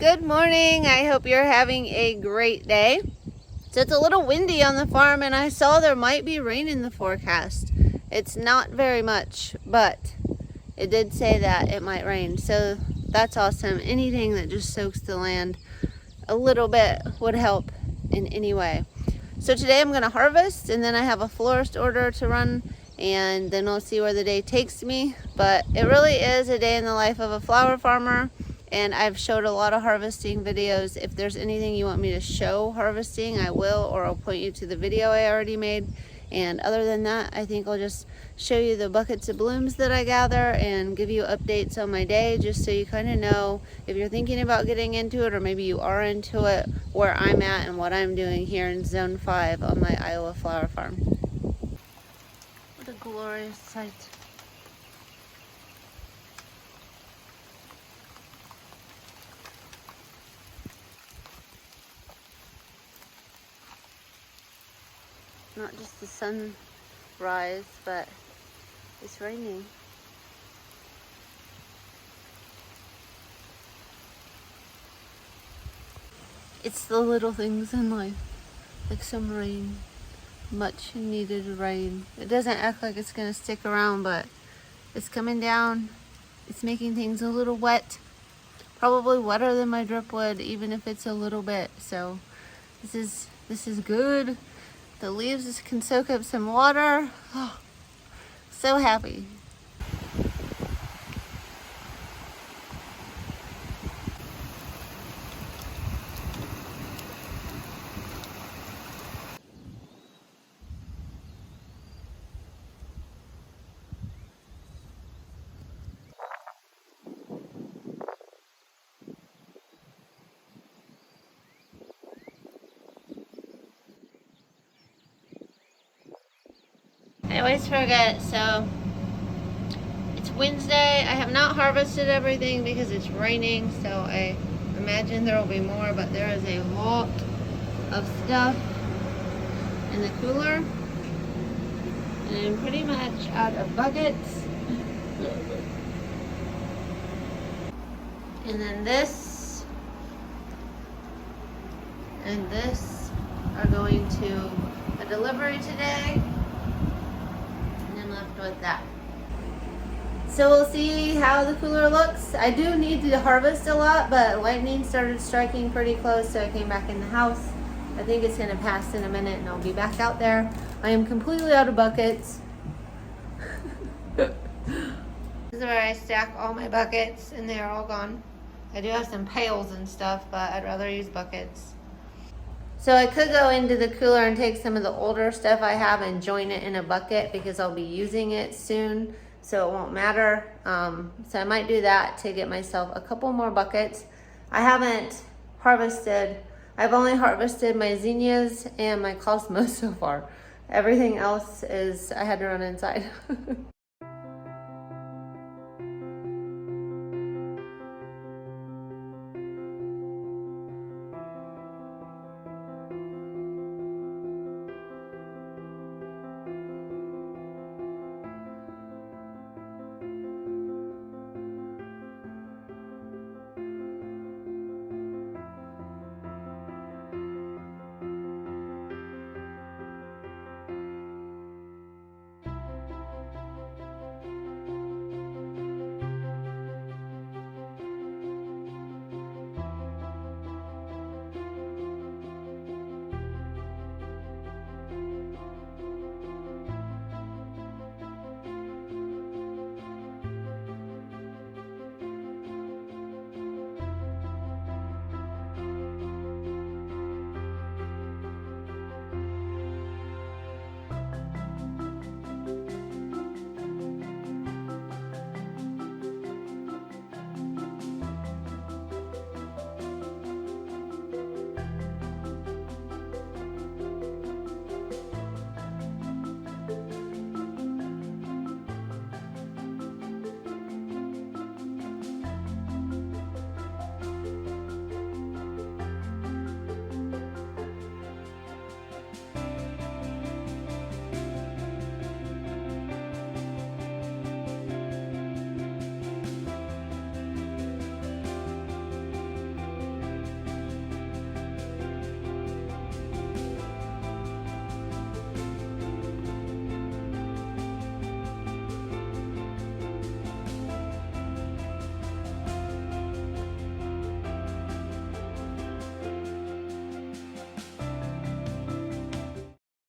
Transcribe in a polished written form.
Good morning. I hope you're having a great day. So it's a little windy on the farm and I saw there might be rain in the forecast. It's not very much, but it did say that it might rain. So that's awesome. Anything that just soaks the land a little bit would help in any way. So today I'm going to harvest and then I have a florist order to run and then we'll see where the day takes me. But it really is a day in the life of a flower farmer. And I've showed a lot of harvesting videos. If there's anything you want me to show harvesting, I will, or I'll point you to the video I already made. And other than that, I think I'll just show you the buckets of blooms that I gather and give you updates on my day, just so you kind of know if you're thinking about getting into it, or maybe you are into it, where I'm at and what I'm doing here in Zone 5 on my Iowa flower farm. What a glorious sight. Not just the sunrise, but it's raining. It's the little things in life, like some rain, much needed rain. It doesn't act like it's gonna stick around, but it's coming down. It's making things a little wet, probably wetter than my drip would, even if it's a little bit. So this is good. The leaves can soak up some water. Oh, so happy. I always forget, so it's Wednesday. I have not harvested everything because it's raining, so I imagine there will be more, but there is a lot of stuff in the cooler. And I'm pretty much out of buckets. And then this and this are going to a delivery today. With that. So we'll see how the cooler looks. I do need to harvest a lot, but lightning started striking pretty close, so I came back in the house. I think it's gonna pass in a minute and I'll be back out there. I am completely out of buckets. This is where I stack all my buckets and they're all gone. I do have some pails and stuff, but I'd rather use buckets. So I could go into the cooler and take some of the older stuff I have and join it in a bucket because I'll be using it soon, so it won't matter. So I might do that to get myself a couple more buckets. I haven't harvested, I've only harvested my zinnias and my cosmos so far. Everything else is, I had to run inside.